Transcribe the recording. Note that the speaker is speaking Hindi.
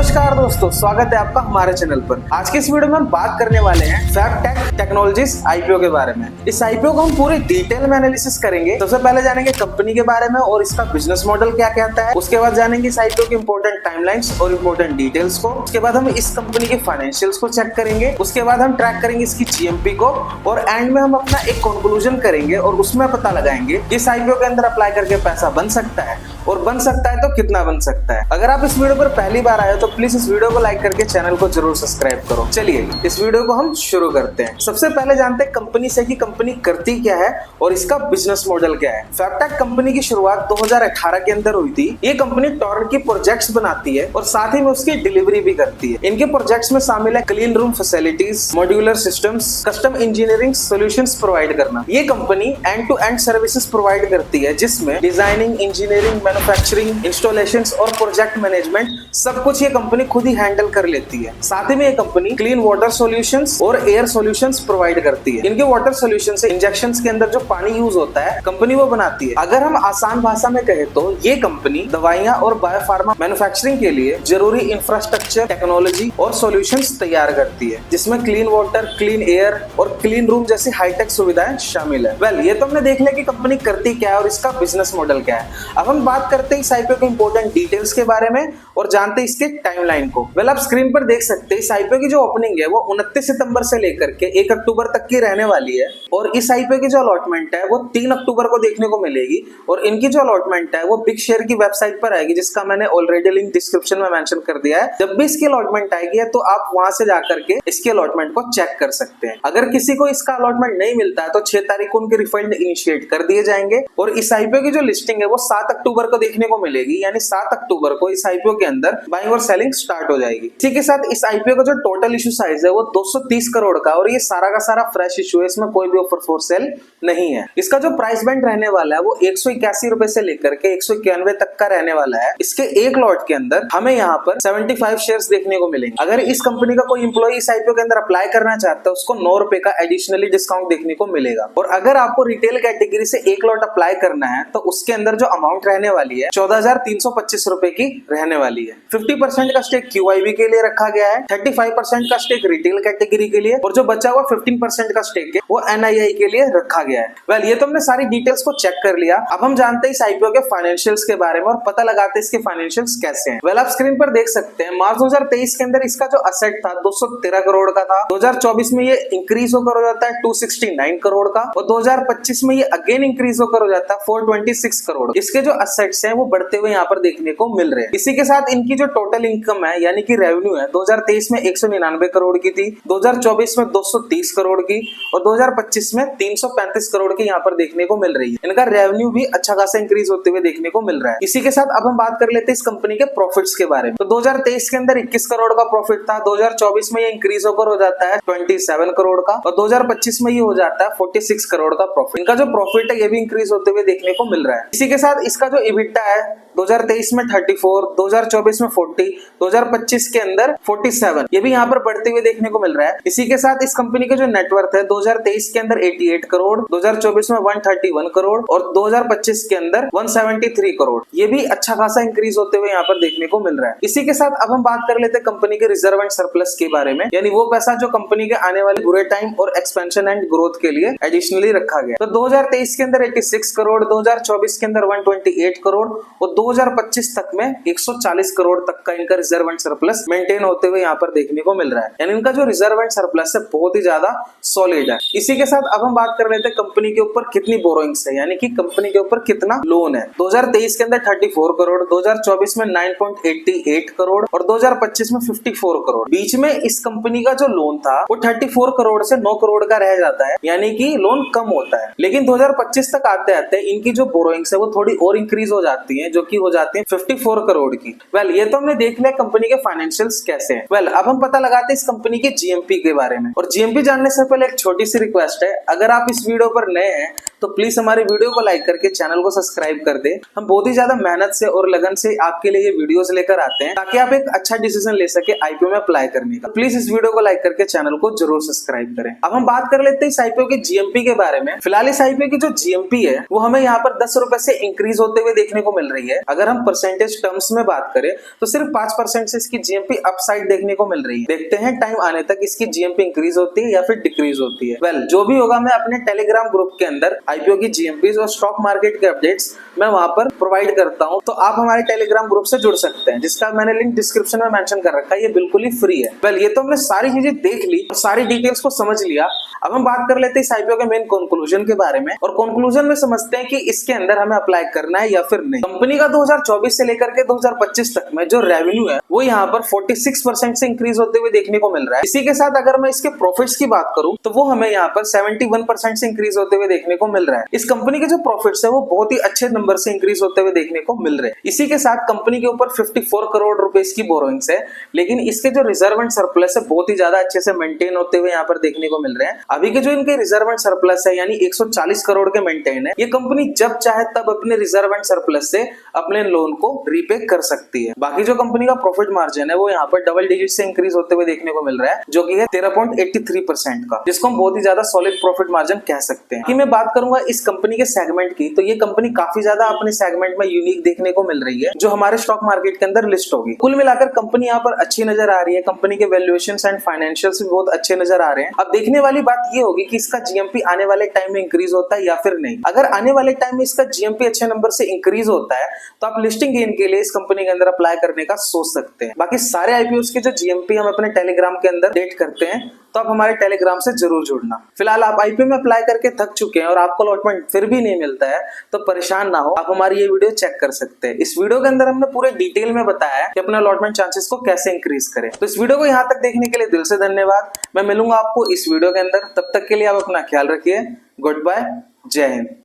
नमस्कार दोस्तों, स्वागत है आपका हमारे चैनल पर। आज के इस वीडियो में हम बात करने वाले हैं फैबटेक टेक्नोलॉजीज आईपीओ के बारे में। इस आईपीओ को हम पूरी डिटेल में एनालिसिस करेंगे। सबसे पहले जानेंगे कंपनी के बारे में और इसका बिजनेस मॉडल क्या कहता है। उसके बाद जानेंगे इस आईपीओ के इंपॉर्टेंट टाइमलाइंस और इंपॉर्टेंट डिटेल्स को। उसके बाद हम इस कंपनी के फाइनेंशियल्स को चेक करेंगे। उसके बाद हम ट्रैक करेंगे इसकी जीएमपी को और एंड में हम अपना एक कंक्लूजन करेंगे और उसमें पता लगाएंगे इस आईपीओ के अंदर अप्लाई करके पैसा बन सकता है और बन सकता है तो कितना बन सकता है। अगर आप इस वीडियो पर पहली बार आए हो तो प्लीज इस वीडियो को लाइक करके चैनल को जरूर सब्सक्राइब करो। चलिए इस वीडियो को हम शुरू करते हैं। सबसे पहले जानते हैं कंपनी से कि कंपनी करती क्या है और इसका बिजनेस मॉडल क्या है। फैबटेक कंपनी की शुरुआत 2018 के अंदर हुई थी। ये कंपनी टॉर्रेंट की प्रोजेक्ट्स बनाती है और साथ ही में उसकी डिलीवरी भी करती है। इनके प्रोजेक्ट्स में शामिल है clean room facilities, modular systems, custom engineering solutions provide करना। ये company end to end services provide करती है जिसमें डिजाइनिंग, इंजीनियरिंग, मैन्युफैक्चरिंग, इंस्टॉलेशंस और प्रोजेक्ट मैनेजमेंट सब कुछ ये कंपनी खुद ही हैंडल कर लेती है। साथ ही में ये कंपनी क्लीन वाटर सॉल्यूशंस और एयर सॉल्यूशंस प्रोवाइड करती है। इनके वाटर सॉल्यूशन से इंजेक्शंस के अंदर जो पानी यूज होता है कंपनी वो बनाती है। अगर हम आसान भाषा में कहें तो ये कंपनी दवाइयां और बायोफार्मा मैन्युफैक्चरिंग के लिए जरूरी इंफ्रास्ट्रक्चर, टेक्नोलॉजी और सॉल्यूशंस तैयार करती है जिसमें क्लीन वाटर, क्लीन एयर और क्लीन रूम जैसी हाईटेक सुविधाएं शामिल है। वेल, ये तो हमने देख लिया कि कंपनी करती क्या है और इसका बिजनेस मॉडल क्या है। अब हम बात करते हैं इस आईपीओ के इंपॉर्टेंट डिटेल्स के बारे में और जानते हैं इसके टाइमलाइन को। वेल, आप स्क्रीन पर देख सकते हैं इस आईपीओ की जो ओपनिंग है वो 29 सितंबर से लेकर के 1 अक्टूबर तक की रहने वाली है और इस आईपीओ की जो अलॉटमेंट है वो 3 अक्टूबर को देखने को मिलेगी और इनकी जो अलॉटमेंट है वो बिग शेयर की वेबसाइट पर आएगी जिसका मैंने ऑलरेडी लिंक डिस्क्रिप्शन में मेंशन कर दिया है। जब भी इसकी अलॉटमेंट आएगी तो आप वहां से जाकर के इसकी अलॉटमेंट को चेक कर सकते हैं। अगर किसी को इसका अलॉटमेंट नहीं मिलता है तो 6 तारीख को उनके रिफंड इनिशिएट कर दिए जाएंगे और इस आईपीओ की जो लिस्टिंग है वो 7 अक्टूबर को देखने को मिलेगी। यानी 7 अक्टूबर को इस आईपीओ के अंदर बाइंग और सेलिंग स्टार्ट हो जाएगी। इसी के साथ इस आईपीओ का जो टोटल इशू साइज है वो 230 करोड़ का और ये सारा का सारा फ्रेश इशू है। इसमें कोई भी ऑफर फॉर सेल नहीं है। इसका जो प्राइस बैंड रहने वाला है वो 181 रुपए से लेकर के 191 तक का रहने वाला है। इसके एक लॉट के अंदर हमें यहाँ पर 75 शेयर्स देखने को मिलेंगे। अगर इस कंपनी का कोई इंप्लॉय इस आईपीओ के अंदर अप्लाई करना चाहता है उसको 9 रुपए का एडिशनली डिस्काउंट देखने को मिलेगा। और अगर आपको रिटेल कैटेगरी से एक लॉट अप्लाई करना है तो उसके अंदर जो अमाउंट रहने वाली है 14,325 रुपए की रहने वाली है। 50% का स्टेक क्यूआईबी के लिए रखा गया है, 35% का स्टेक रिटेल कैटेगरी के लिए और जो बचा हुआ 15% का स्टेक है वो एनआईआई के लिए रखा गया है। वेल, ये तो हमने सारी डिटेल्स को चेक कर लिया। अब हम जानते हैं इस आईपीओ के फाइनेंशियल्स के बारे में और पता लगाते हैं इसके फाइनेंशियल्स कैसे हैं। वेल, आप स्क्रीन पर देख सकते हैं मार्च 2023 के अंदर इसका जो असेट था 213 करोड़ का था। 2024 में ये इंक्रीज होकर हो जाता है 269 करोड़ का और 2025 में ये अगेन इंक्रीज होकर हो जाता है 426 करोड़। इसके जो असेट्स हैं वो बढ़ते हुए यहाँ पर देखने को मिल रहे हैं। इसी के साथ इनकी जो टोटल इनकम है यानी कि रेवेन्यू है 2023 में 199 करोड़ की थी, 2024 में 230 करोड़ की और 2025 में 335 करोड़ की यहाँ पर देखने को मिल रही है। इनका रेवेन्यू भी अच्छा खासा इंक्रीज होते हुए देखने को मिल रहा है। इसी के साथ अब हम बात कर लेते हैं इस कंपनी के प्रॉफिट्स के बारे में। तो 2023 के अंदर 21 करोड़ का प्रॉफिट था, 2024 में ये इंक्रीज होकर हो जाता है 27 करोड़ का और 2025 में ये हो जाता है 46 करोड़ का प्रॉफिट। इनका जो प्रॉफिट है ये भी इंक्रीज होते हुए देखने को मिल रहा है। इसी के साथ इसका जो इबिटा है 2023 में 34, 2024 में 40, 2025 के अंदर 47, ये भी यहाँ पर बढ़ते हुए देखने को मिल रहा है। इसी के साथ इस कंपनी के जो नेटवर्थ है 2023 के अंदर 88 करोड़, 2024 में 131 करोड़ और 2025 के अंदर 173 करोड़, ये भी अच्छा खासा इंक्रीज होते हुए यहाँ पर देखने को मिल रहा है। इसी के साथ अब हम बात कर लेते हैं कंपनी के रिजर्व एंड सरप्लस के बारे में, यानी वो पैसा जो कंपनी के आने वाले बुरे टाइम और एक्सपेंशन एंड ग्रोथ के लिए एडिशनली रखा गया। तो 2023 के अंदर 86 करोड़, 2024 के अंदर 128 करोड़ और 2025 तक में 140 करोड़ तक का इनका रिजर्व एंड सरप्लस मेंटेन होते हुए यहाँ पर देखने को मिल रहा है। यानी इनका जो रिजर्व एंड सरप्लस है बहुत ही ज्यादा सॉलिड है। इसी के साथ अब हम बात कर लेते हैं कंपनी के ऊपर कितनी बोरोइंग्स है, यानी कि कंपनी के ऊपर कितना लोन है। 2023 के अंदर 34 करोड़, 2024 में 9.88 करोड़ और 2025 में 54 करोड़। बीच में इस कंपनी का जो लोन था वो 34 करोड़ से 9 करोड़ का रह जाता है, यानी कि लोन कम होता है। लेकिन 2025 तक आते आते इनकी जो बोरोइंग्स है वो थोड़ी और इंक्रीज हो जाती है जो कि हो जाती है 54 करोड़ की। वेल, ये तो हमने देख लिया कंपनी के फाइनेंशियल्स कैसे हैं। वेल, अब हम पता लगाते हैं इस कंपनी के जीएमपी के बारे में। और जीएमपी जानने से पहले एक छोटी सी रिक्वेस्ट है, अगर आप इस वीडियो पर नए हैं तो प्लीज हमारी वीडियो को लाइक करके चैनल को सब्सक्राइब कर दे। हम बहुत ही ज्यादा मेहनत से और लगन से आपके लिए ये वीडियोस लेकर आते हैं ताकि आप एक अच्छा डिसीजन ले सके आईपीओ में अप्लाई करने का। प्लीज इस वीडियो को लाइक करके चैनल को जरूर सब्सक्राइब करें। अब हम बात कर लेते हैं इस आईपीओ के जीएमपी के बारे में। फिलहाल इस आईपीओ की जो जीएमपी है वो हमें यहाँ पर 10 रुपए से इंक्रीज होते हुए देखने को मिल रही है। अगर हम परसेंटेज टर्म्स में बात करें तो सिर्फ 5% से इसकी जीएमपी अपसाइड देखने को मिल रही है। देखते हैं टाइम आने तक इसकी जीएमपी इंक्रीज होती है या फिर डिक्रीज होती है। वेल, जो भी होगा मैं अपने टेलीग्राम ग्रुप के अंदर आईपीओ की जीएमपी और स्टॉक मार्केट के अपडेट्स मैं वहां पर प्रोवाइड करता हूं, तो आप हमारे टेलीग्राम ग्रुप से जुड़ सकते हैं, जिसका मैंने लिंक डिस्क्रिप्शन में मेंशन कर रखा है। ये बिल्कुल ही फ्री है। वेल, ये तो हमने सारी चीजें देख ली, सारी डिटेल्स को समझ लिया। अब हम बात कर लेते हैं इस आईपीओ के मेन कंक्लूजन के बारे में, और कंक्लूजन में समझते हैं कि इसके अंदर हमें अप्लाई करना है या फिर नहीं। कंपनी का 2024 से लेकर के 2025 तक में जो रेवेन्यू है वो यहाँ पर 46% से इंक्रीज होते हुए देखने को मिल रहा है। इसी के साथ अगर मैं इसके प्रॉफिट्स की बात करूं तो वो हमें यहाँ पर 71% से इंक्रीज होते हुए देखने को मिल रहा है। इस कंपनी के जो प्रॉफिट्स है वो बहुत ही अच्छे नंबर से इंक्रीज होते हुए देखने को मिल रहे हैं। इसी के साथ कंपनी के ऊपर 54 करोड़ रुपए की बोरोइंग्स है, लेकिन इसके जो रिजर्व एंड सरप्लस है बहुत ही ज्यादा अच्छे से मेंटेन होते हुए यहाँ पर देखने को मिल रहे हैं। अभी के जो इनके रिजर्व एंड सरप्लस है यानी 140 करोड़ के मेंटेन है। ये कंपनी जब चाहे तब अपने रिजर्व एंड सरप्लस से अपने लोन को रीपे कर सकती है। बाकी जो कंपनी का प्रॉफिट मार्जिन है वो यहाँ पर डबल डिजिट से इंक्रीज होते हुए देखने को मिल रहा है, जो कि है 13.83% का, जिसको हम बहुत ही ज्यादा सॉलिड प्रॉफिट मार्जिन कह सकते हैं। कि मैं बात करूंगा इस कंपनी के सेगमेंट की, तो ये कंपनी काफी ज्यादा अपने सेगमेंट में यूनिक देखने को मिल रही है, जो हमारे स्टॉक मार्केट के अंदर लिस्ट होगी। कुल मिलाकर कंपनी यहाँ पर अच्छी नजर आ रही है। कंपनी के वैल्यूएशंस एंड फाइनेंशियल्स भी बहुत अच्छे नजर आ रहे हैं। अब देखने वाली बात ये होगी कि इसका जीएमपी आने वाले टाइम में इंक्रीज होता है या फिर नहीं। अगर आने वाले टाइम में इसका जीएमपी अच्छे नंबर से इंक्रीज होता है तो आप लिस्टिंग गेन के लिए इस कंपनी के अंदर अप्लाई करने का सोच सकते हैं। बाकी सारे आईपीओ के जो जीएमपी हम अपने टेलीग्राम के अंदर डेट करते हैं, तो आप हमारे टेलीग्राम से जरूर जुड़ना। फिलहाल आप आईपीओ में अप्लाई करके थक चुके हैं और आपको अलॉटमेंट फिर भी नहीं मिलता है तो परेशान ना हो, आप हमारी ये वीडियो चेक कर सकते हैं। इस वीडियो के अंदर हमने पूरे डिटेल में बताया है कि अपने अलॉटमेंट चांसेस को कैसे इंक्रीज करें। तो इस वीडियो को यहाँ तक देखने के लिए दिल से धन्यवाद। मैं मिलूंगा आपको इस वीडियो के अंदर, तब तक के लिए आप अपना ख्याल रखिए। गुड बाय, जय हिंद।